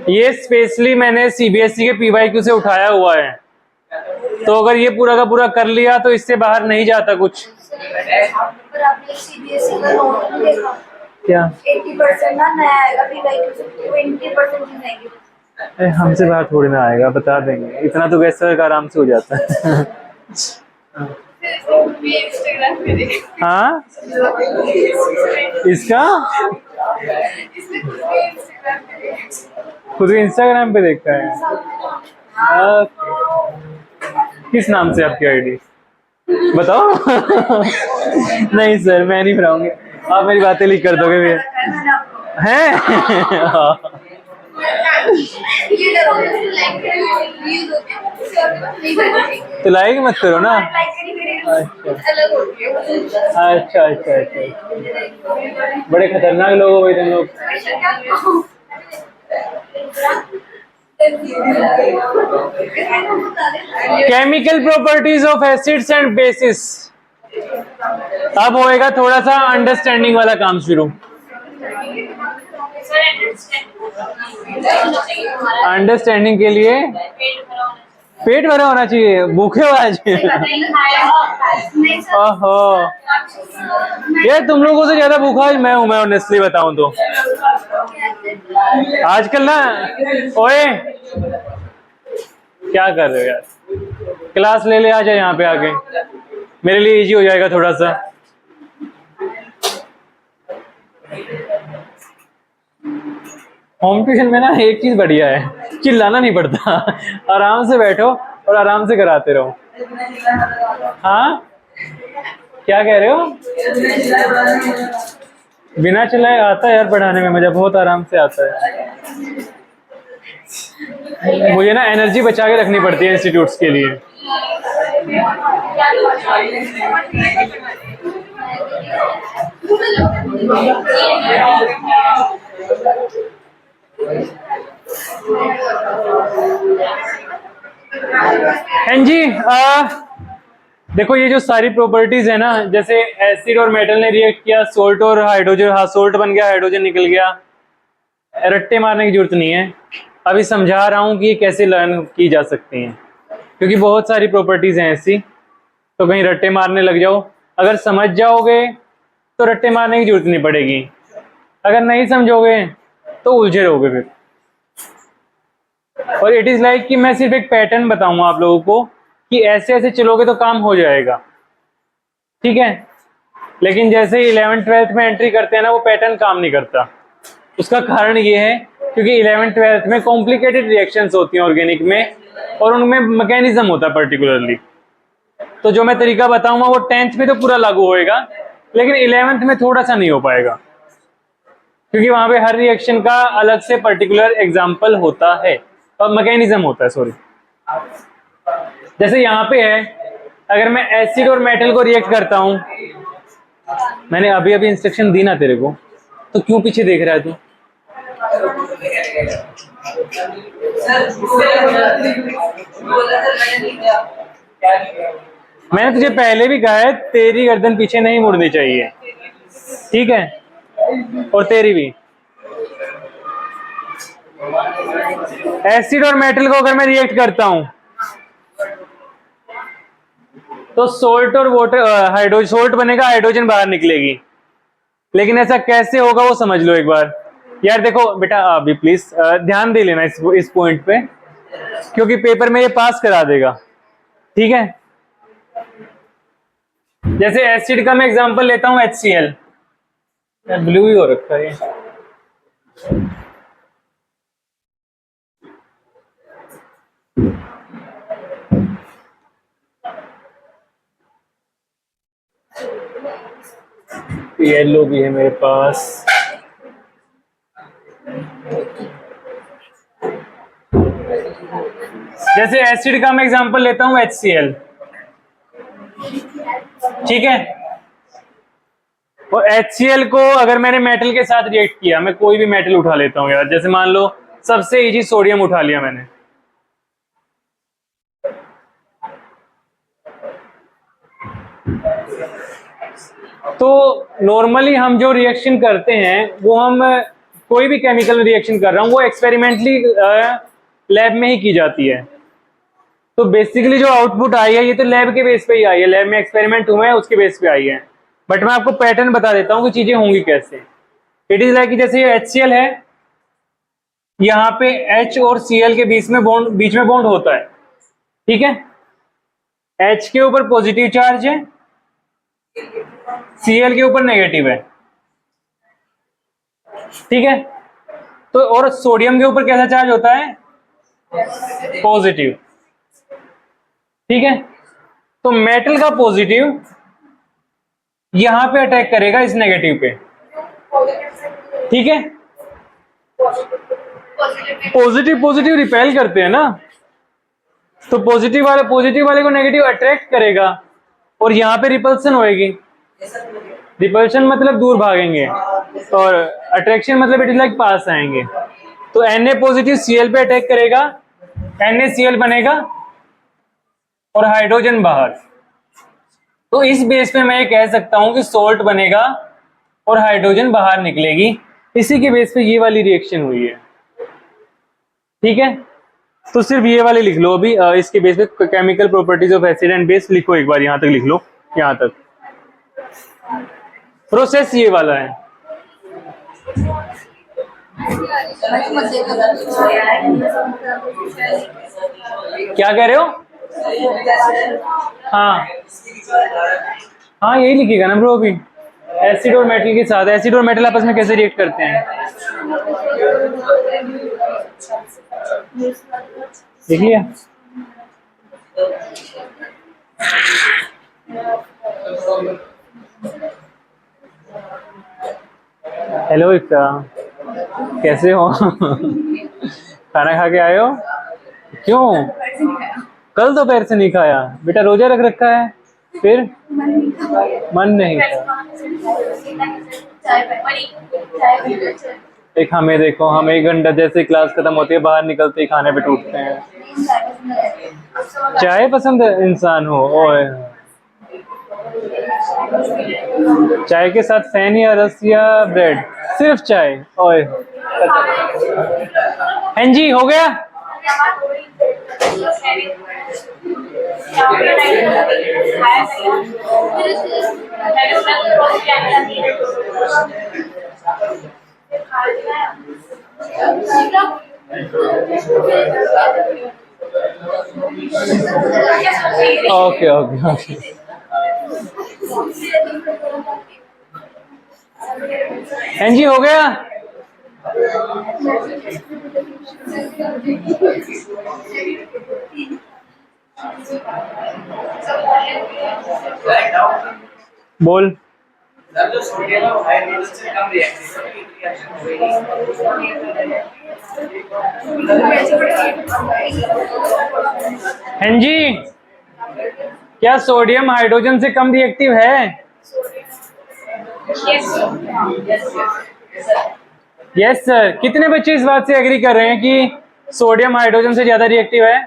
ये स्पेशली मैंने सीबीएसई के पीवाईक्यू से उठाया हुआ है, तो अगर ये पूरा का पूरा कर लिया तो इससे बाहर नहीं जाता कुछ। पर आपने सीबीएसई का नोट नहीं देखा क्या? 80% ना नया आएगा, पीवाईक्यू से 20% चीज आएगी। हमसे बाहर थोड़ी ना आएगा, बता देंगे, इतना तो गैस का आराम से हो जाता है। हाँ, इसका खुद इंस्टाग्राम पे देखा है। किस नाम से आपकी आईडी बताओ? नहीं सर, मैं नहीं बनाऊंगी, आप मेरी बातें लीक कर दोगे भैया। हैं? तो लाइक मत करो ना। अच्छा अच्छा अच्छा, बड़े खतरनाक लोग हो भाई तुम लोग। Chemical properties of acids and bases. अब होएगा थोड़ा सा अंडरस्टैंडिंग वाला काम शुरू। अंडरस्टैंडिंग के लिए पेट भरा होना चाहिए, भूखे हो आज? नहीं सर। ओहो यार, तुम लोगों से ज्यादा भूखा आज मैं हूं, मैं ऑनेस्टली बताऊं तो। आजकल ना, ओए क्या कर रहे हो यार? क्लास ले ले, आ जाए यहाँ पे आके, मेरे लिए इजी हो जाएगा थोड़ा सा। होम ट्यूशन में ना एक चीज बढ़िया है, चिल्लाना नहीं पड़ता। आराम से बैठो और आराम से कराते रहो। हाँ, क्या कह रहे हो? बिना चिल्लाए आता है यार पढ़ाने में मजा, बहुत आराम से आता है। मुझे ना एनर्जी बचा के रखनी पड़ती है इंस्टीट्यूट्स के लिए। हाँ जी, देखो ये जो सारी प्रॉपर्टीज है ना, जैसे एसिड और मेटल ने रिएक्ट किया, सोल्ट और हाइड्रोजन, हाँ सोल्ट बन गया, हाइड्रोजन निकल गया। रट्टे मारने की जरूरत नहीं है, अभी समझा रहा हूँ कि ये कैसे लर्न की जा सकती हैं, क्योंकि बहुत सारी प्रॉपर्टीज हैं ऐसी, तो कहीं रट्टे मारने लग जाओ। अगर समझ जाओगे तो रट्टे मारने की जरूरत नहीं पड़ेगी, अगर नहीं समझोगे तो उलझे रहोगे फिर। और इट इज लाइक कि मैं सिर्फ एक पैटर्न बताऊंगा आप लोगों को कि ऐसे ऐसे चलोगे तो काम हो जाएगा, ठीक है। लेकिन जैसे 11th-12th में एंट्री करते हैं ना, वो पैटर्न काम नहीं करता। उसका कारण ये है क्योंकि 11th-12th में कॉम्प्लिकेटेड रिएक्शंस होती हैं ऑर्गेनिक में, और उनमें मैकेनिज्म होता है पर्टिकुलरली। तो जो मैं तरीका बताऊंगा वो 10th में तो पूरा लागू होएगा, लेकिन 11th में थोड़ा सा नहीं हो पाएगा, क्योंकि वहां पे हर रिएक्शन का अलग से पर्टिकुलर एग्जाम्पल होता है और मैकेनिज्म होता है, सॉरी। जैसे यहाँ पे है, अगर मैं एसिड और मेटल को रिएक्ट करता हूं, मैंने अभी अभी इंस्ट्रक्शन दी ना तेरे को, तो क्यों पीछे देख रहा है तू? मैंने तुझे पहले भी कहा है, तेरी गर्दन पीछे नहीं मुड़नी चाहिए, ठीक है, और तेरी भी। एसिड और मेटल को अगर मैं रिएक्ट करता हूं तो सोल्ट और वाटर, हाइड्रोजन, सोल्ट बनेगा, हाइड्रोजन बाहर निकलेगी। लेकिन ऐसा कैसे होगा वो समझ लो एक बार। यार देखो बेटा, अभी प्लीज ध्यान दे लेना इस पॉइंट पे, क्योंकि पेपर में ये पास करा देगा, ठीक है। जैसे एसिड का मैं एग्जांपल लेता हूं HCl, ब्लू ही हो रखा है येलो भी है मेरे पास। जैसे एसिड का मैं एग्जांपल लेता हूं HCl, ठीक है। और HCl को अगर मैंने मेटल के साथ रिएक्ट किया, मैं कोई भी मेटल उठा लेता हूं यार, जैसे मान लो सबसे इजी सोडियम उठा लिया मैंने, तो नॉर्मली हम जो रिएक्शन करते हैं वो, हम कोई भी केमिकल रिएक्शन कर रहा हूं वो एक्सपेरिमेंटली लैब में ही की जाती है। तो बेसिकली जो आउटपुट आई है ये तो लैब के बेस पे ही आई है, लैब में एक्सपेरिमेंट हुए हैं उसके बेस पे आई है। बट मैं आपको पैटर्न बता देता हूं कि चीजें होंगी कैसे। इट इज लाइक जैसे ये HCl है, यहाँ पे H और Cl के बीच में बॉन्ड होता है, ठीक है। H के ऊपर पॉजिटिव चार्ज है, Cl के ऊपर नेगेटिव है, ठीक है। तो और सोडियम के ऊपर कैसा चार्ज होता है? पॉजिटिव, ठीक है। तो मेटल का पॉजिटिव यहां पे अटैक करेगा इस नेगेटिव पे, ठीक है। पॉजिटिव रिपेल करते हैं ना, तो पॉजिटिव वाले को नेगेटिव अट्रैक्ट करेगा और यहाँ पे रिपल्सन होएगी। रिपल्शन मतलब दूर भागेंगे, और अट्रैक्शन मतलब इट इज लाइक पास आएंगे। तो Na पॉजिटिव Cl पे अटैक करेगा, NaCl बनेगा और हाइड्रोजन बाहर। तो इस बेस पे मैं ये कह सकता हूं कि सोल्ट बनेगा और हाइड्रोजन बाहर निकलेगी। इसी के बेस पे ये वाली रिएक्शन हुई है, ठीक है। तो सिर्फ ये वाले लिख लो अभी, इसके बेस पे chemical properties of acid and base लिखो एक बार, यहाँ तक लिख लो, यहाँ तक। प्रोसेस ये वाला है। क्या कह रहे हो? हाँ हाँ यही लिखेगा ना ब्रो अभी, एसिड और मेटल के साथ। एसिड और मेटल आपस में कैसे रिएक्ट करते हैं, देख लिया? हेलो इक्का, कैसे हो? खाना खा के आए हो? क्यों? कल दोपहर से नहीं खाया? बेटा रोजा रख रखा है, फिर मन नहीं था। एक हमें देखो, हम 1 घंटा जैसे क्लास खत्म होती है बाहर निकलते ही खाने पे टूटते हैं। चाय पसंद इंसान हो? ओए, चाय के साथ फैन या रस या ब्रेड? सिर्फ चाय? ओए, हाँ जी हो गया। Okay okay okay. हाँ जी हो गया। बोल। जो सोडियम है वो हाइड्रोजन से कम रिएक्टिव है। हाँ जी, क्या सोडियम हाइड्रोजन से कम रिएक्टिव है? Yes sir. कितने बच्चे इस बात से एग्री कर रहे हैं कि सोडियम हाइड्रोजन से ज्यादा रिएक्टिव है?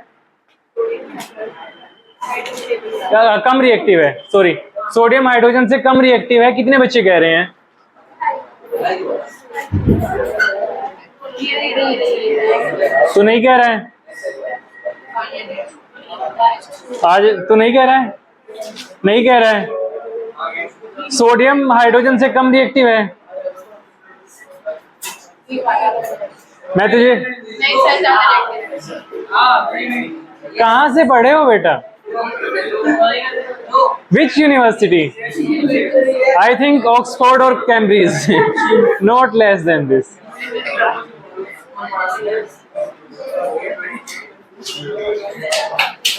कम रिएक्टिव है, सॉरी, सोडियम हाइड्रोजन से कम रिएक्टिव है। कितने बच्चे कह रहे हैं? तू नहीं कह रहा है आज? तू नहीं कह रहा है? नहीं कह रहा है। सोडियम हाइड्रोजन से कम रिएक्टिव है। मैं तुझे कहाँ से पढ़े हो बेटा? Which university? I think Oxford or Cambridge. Not less than this.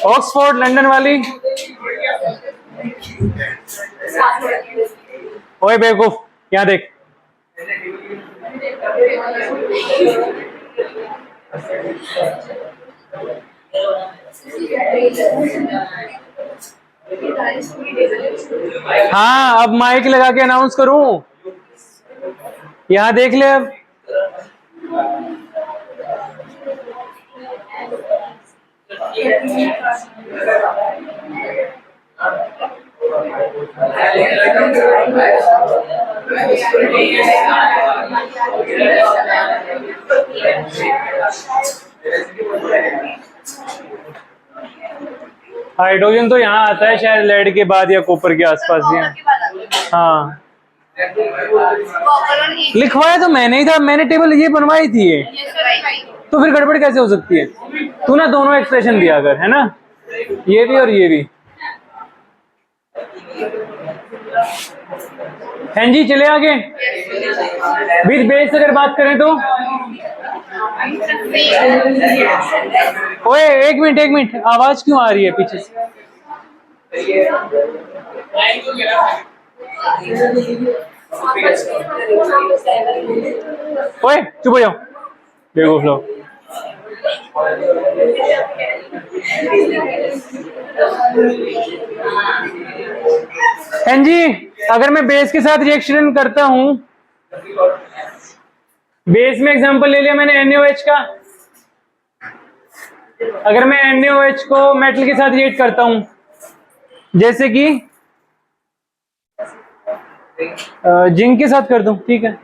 Oxford London वाली? ओए बेवकूफ, यहाँ देख। हाँ अब माइक लगा के अनाउंस करूं? यहाँ देख ले अब। हाइड्रोजन तो यहाँ आता है शायद लेड के बाद या कॉपर के आसपास ही। हाँ लिखवाया तो मैंने ही था, मैंने टेबल ये बनवाई थी ये, तो फिर गड़बड़ कैसे हो सकती है? तू ना दोनों एक्सप्रेशन दिया कर, है ना, ये भी और ये भी। हाँ जी चले आगे। विद बेस अगर बात करें तो, ओए एक मिनट, आवाज क्यों आ रही है पीछे से? ओए चुप हो जाओ बेवकूफ लोग। हाँ जी, अगर मैं बेस के साथ रिएक्शन करता हूं, बेस में एग्जांपल ले लिया मैंने NaOH का। अगर मैं NaOH को मेटल के साथ रिएक्ट करता हूं, जैसे कि जिंक के साथ कर दूं, ठीक है,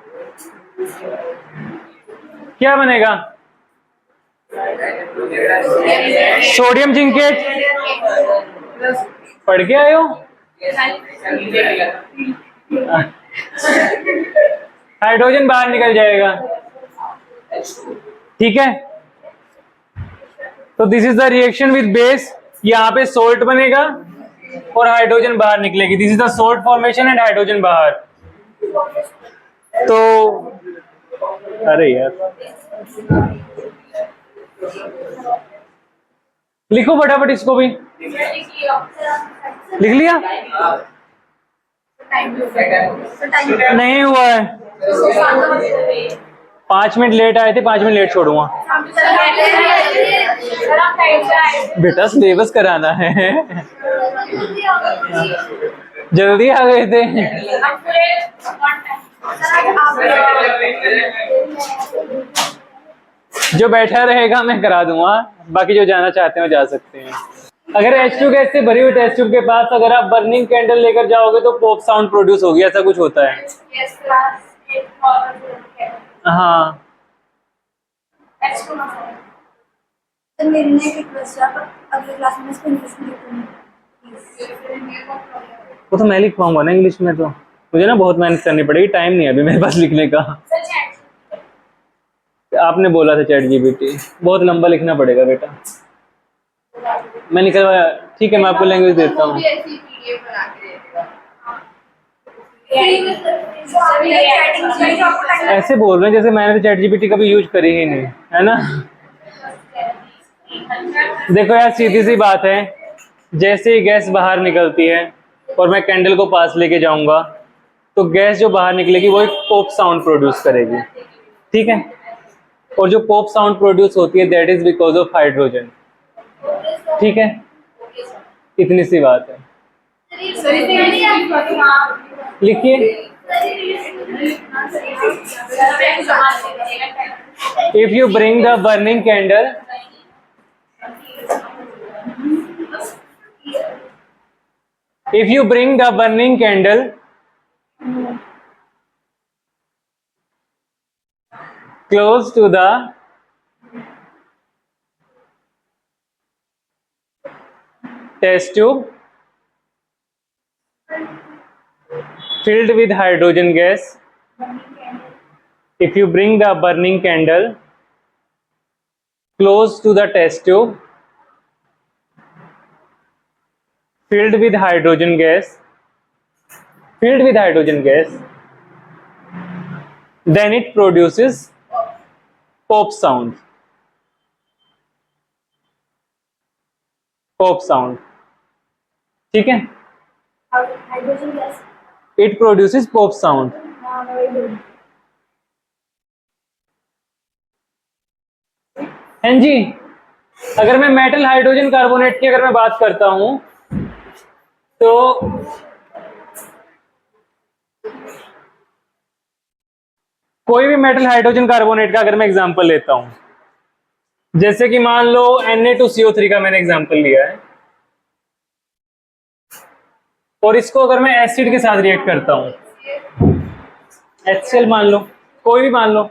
क्या बनेगा? सोडियम जिंकेट पढ़ के आए हो? हाइड्रोजन बाहर निकल जाएगा, ठीक है। तो this is the reaction with base, यहाँ पे सोल्ट बनेगा और हाइड्रोजन बाहर निकलेगी। This is the salt formation and hydrogen बाहर। तो अरे यार लिखो फटाफट इसको भी। लिख लिया? नहीं हुआ है, 5 मिनट लेट आए थे, 5 मिनट लेट छोड़ूंगा। बेटा सिलेबस कराना है। जल्दी आ गए थे। जो बैठा रहेगा मैं करा दूंगा, बाकी जो जाना चाहते हैं वो जा सकते हैं। अगर H2 गैस से भरी हुई टेस्ट ट्यूब के पास अगर आप बर्निंग कैंडल लेकर जाओगे तो पॉप साउंड प्रोड्यूस होगी, ऐसा कुछ होता है। हाँ तो मेरी ने रिक्वेस्ट है, अगले क्लास में इसको इंग्लिश में लिखूंगी। वो तो मैं लिख पाऊंगा ना इंग्लिश में, तो मुझे ना बहुत मेहनत करनी पड़ेगी, टाइम नहीं है अभी मेरे पास लिखने का। आपने बोला था चैट जीपीटी, बहुत लंबा लिखना पड़ेगा बेटा। मैं निकलवाया, ठीक है मैं आपको लैंग्वेज देता हूँ। ऐसे बोल रहे हैं जैसे मैंने तो चैट जीपीटी कभी यूज करी ही नहीं, है ना। देखो यार सीधी सी बात है, जैसे ही गैस बाहर निकलती है और मैं कैंडल को पास लेके जाऊंगा तो गैस जो बाहर निकलेगी वो एक पॉप साउंड प्रोड्यूस करेगी, ठीक है। और जो पॉप साउंड प्रोड्यूस होती है that is because of hydrogen, ठीक है। इतनी सी बात है, लिखिए। If you bring the burning candle, if you bring the burning candle close to the test tube filled with hydrogen gas, if you bring the burning candle close to the test tube filled with hydrogen gas, then it produces pop sound, ठीक है। Hydrogen gas It produces pop sound। हाँ जी, अगर मैं metal hydrogen carbonate की अगर मैं बात करता हूं तो कोई भी मेटल हाइड्रोजन कार्बोनेट का अगर मैं एग्जांपल लेता हूं, जैसे कि मान लो Na2CO3 का मैंने एग्जांपल लिया है, और इसको अगर मैं एसिड के साथ रिएक्ट करता हूं, HCl मान लो, कोई भी मान लो,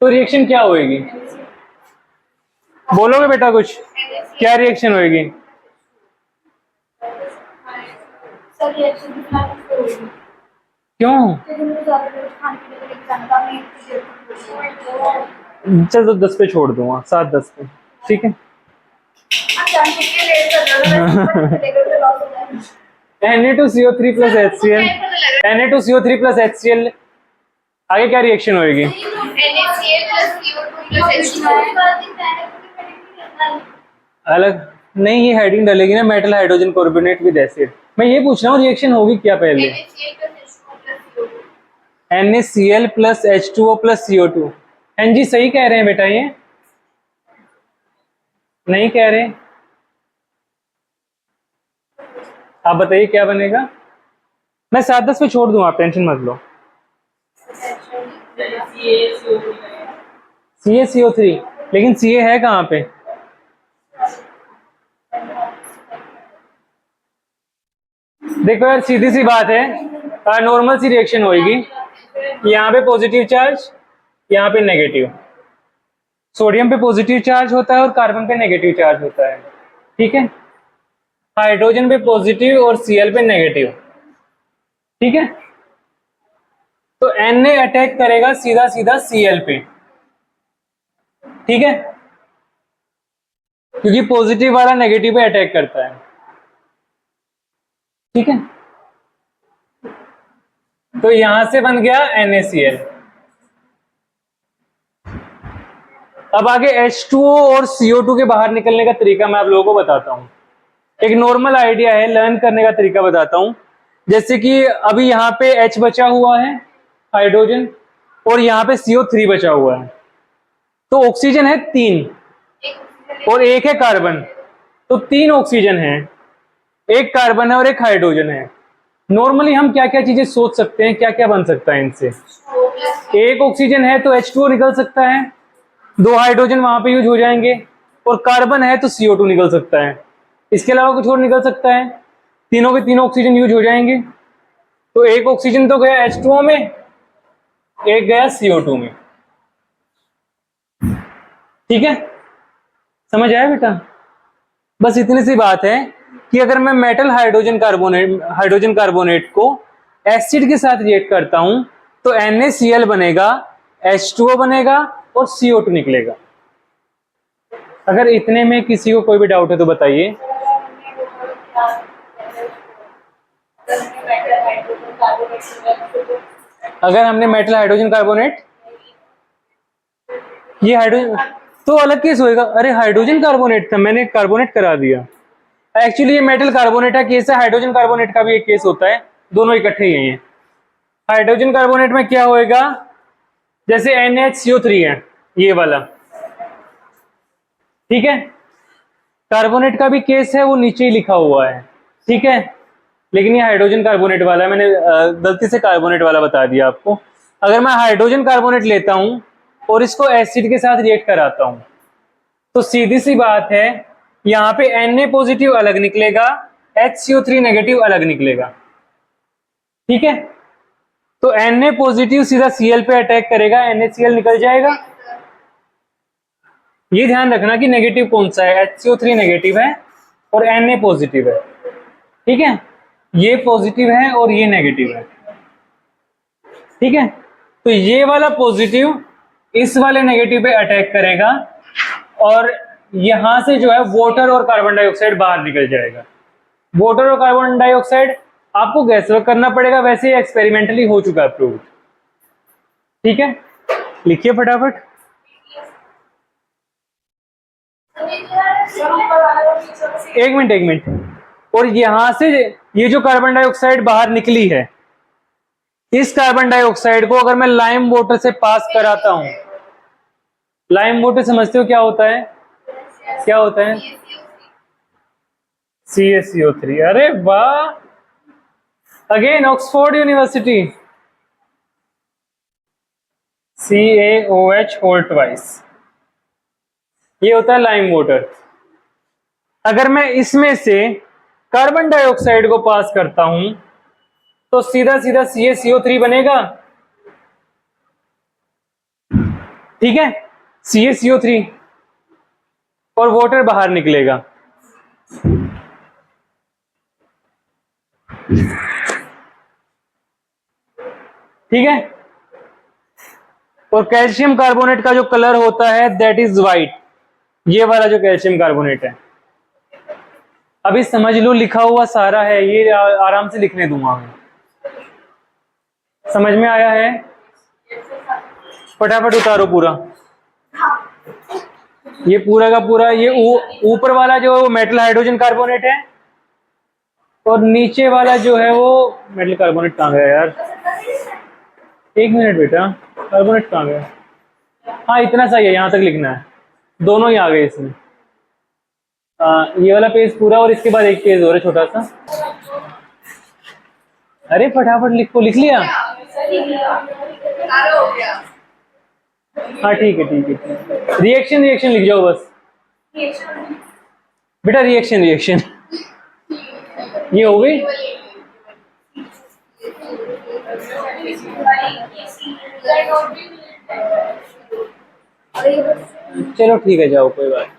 तो रिएक्शन क्या होगी? बोलोगे बेटा कुछ, क्या रिएक्शन होगी? सर रिएक्शन की प्लानिंग करोगे क्यों? क्योंकि मुझे ज़्यादा कुछ खाने पीने के लिए जानता नहीं। चल तो 10 पे छोड़ दूंगा, 7-10 पे, ठीक है। Na2CO3 plus HCl, Na2CO3 plus HCl, आगे क्या रिएक्शन होगी? अलग नहीं, ये हेडिंग डलेगी ना, metal hydrogen carbonate with acid. मैं ये पूछ रहा हूँ रिएक्शन होगी क्या पहले? NaCl plus H2O plus CO2। हाँ जी सही कह रहे हैं बेटा, ये नहीं कह रहे? आप बताइए क्या बनेगा? मैं 7-10 पे छोड़ दूं, आप टेंशन मत लो। CaCO3, लेकिन Ca है कहाँ पे? देखो यार सीधी सी बात है, नॉर्मल सी रिएक्शन होगी, यहाँ पे पॉजिटिव चार्ज, यहाँ पे नेगेटिव, सोडियम पे पॉजिटिव चार्ज होता है और कार्बन पे नेगेटिव चार्ज होता है, ठीक है। हाइड्रोजन पे पॉजिटिव और Cl पे नेगेटिव, ठीक है। तो Na अटैक करेगा सीधा सीधा Cl पे, ठीक है, क्योंकि पॉजिटिव वाला नेगेटिव पे अटैक करता है, ठीक है। तो यहां से बन गया NaCl। अब आगे H2O और CO2 के बाहर निकलने का तरीका मैं आप लोगों को बताता हूं। एक नॉर्मल आइडिया है, लर्न करने का तरीका बताता हूं। जैसे कि अभी यहाँ पे H बचा हुआ है हाइड्रोजन और यहाँ पे CO3 बचा हुआ है, तो ऑक्सीजन है 3 और 1 है कार्बन, तो 3 ऑक्सीजन है, 1 कार्बन है और 1 हाइड्रोजन है। नॉर्मली हम क्या क्या चीजें सोच सकते हैं, क्या क्या बन सकता है इनसे। 1 ऑक्सीजन है तो H2O निकल सकता है, 2 हाइड्रोजन वहां पे यूज हो जाएंगे, और कार्बन है तो CO2 निकल सकता है। इसके अलावा कुछ और निकल सकता है, तीनों के तीनों ऑक्सीजन यूज हो जाएंगे। तो 1 ऑक्सीजन तो गया H2O में, 1 गया CO2 में, ठीक है। समझ आया बेटा? बस इतनी सी बात है कि अगर मैं मेटल हाइड्रोजन कार्बोनेट को एसिड के साथ रिएक्ट करता हूं तो NaCl बनेगा, H2O बनेगा और CO2 निकलेगा। अगर इतने में किसी को कोई भी डाउट है तो बताइए। अगर हमने मेटल हाइड्रोजन कार्बोनेट, ये हाइड्रोजन तो अलग केस होएगा। अरे हाइड्रोजन कार्बोनेट था, मैंने कार्बोनेट करा दिया। एक्चुअली ये मेटल कार्बोनेट का केस है, हाइड्रोजन कार्बोनेट का भी एक केस होता है, दोनों इकट्ठे ही हैं। हाइड्रोजन कार्बोनेट में क्या होएगा, जैसे NaCO3 है ये वाला, ठीक है। कार्बोनेट का भी केस है, वो नीचे ही लिखा हुआ है, ठीक है। लेकिन ये हाइड्रोजन कार्बोनेट वाला है, मैंने गलती से कार्बोनेट वाला बता दिया आपको। अगर मैं हाइड्रोजन कार्बोनेट लेता हूं और इसको एसिड के साथ रिएक्ट कराता हूं तो सीधी सी बात है, यहाँ पे Na पॉजिटिव अलग निकलेगा, HCO3 नेगेटिव अलग निकलेगा, ठीक है। तो Na पॉजिटिव सीधा Cl पे अटैक करेगा, NaCl निकल जाएगा। ये ध्यान रखना कि नेगेटिव कौन सा है, HCO3 नेगेटिव है और Na पॉजिटिव है, ठीक है। ये पॉजिटिव है और ये नेगेटिव है, ठीक है। तो ये वाला पॉजिटिव इस वाले नेगेटिव पे अटैक करेगा और यहां से जो है वाटर और कार्बन डाइऑक्साइड बाहर निकल जाएगा। वाटर और कार्बन डाइऑक्साइड आपको गैस वर्क करना पड़ेगा, वैसे एक्सपेरिमेंटली हो चुका है प्रूव, ठीक है। लिखिए फटाफट। एक मिनट। और यहां से ये जो कार्बन डाइऑक्साइड बाहर निकली है, इस कार्बन डाइऑक्साइड को अगर मैं लाइम वाटर से पास कराता हूं, लाइम वाटर समझते हो क्या होता है, क्या होता है? CaCO3। अरे वाह, again Oxford University. CaOH whole twice, ये होता है लाइम वाटर। अगर मैं इसमें से कार्बन डाइऑक्साइड को पास करता हूं तो सीधा सीधा CaCO3 बनेगा, ठीक है, CaCO3, और वाटर बाहर निकलेगा। ठीक है। और कैल्शियम कार्बोनेट का जो कलर होता है दैट इज वाइट, ये वाला जो कैल्शियम कार्बोनेट है। अभी समझ लो, लिखा हुआ सारा है, ये आराम से लिखने दूंगा मैं। समझ में आया है? फटाफट उतारो पूरा, ये पूरा का पूरा। ये ऊपर वाला जो है वो मेटल हाइड्रोजन कार्बोनेट है और नीचे वाला जो है वो मेटल कार्बोनेट कहाँ गया यार, एक मिनट बेटा, कार्बोनेट कहाँ गया? हाँ इतना सही है, यहाँ तक लिखना है, दोनों ही आ गए इसमें। ये वाला पेज पूरा और इसके बाद एक पेज और है छोटा सा। अरे फटाफट लिखो, लिख लिया? हाँ ठीक है ठीक है। रिएक्शन रिएक्शन लिख जाओ बस बेटा, रिएक्शन रिएक्शन। ये हो गई। चलो ठीक है, जाओ, कोई बात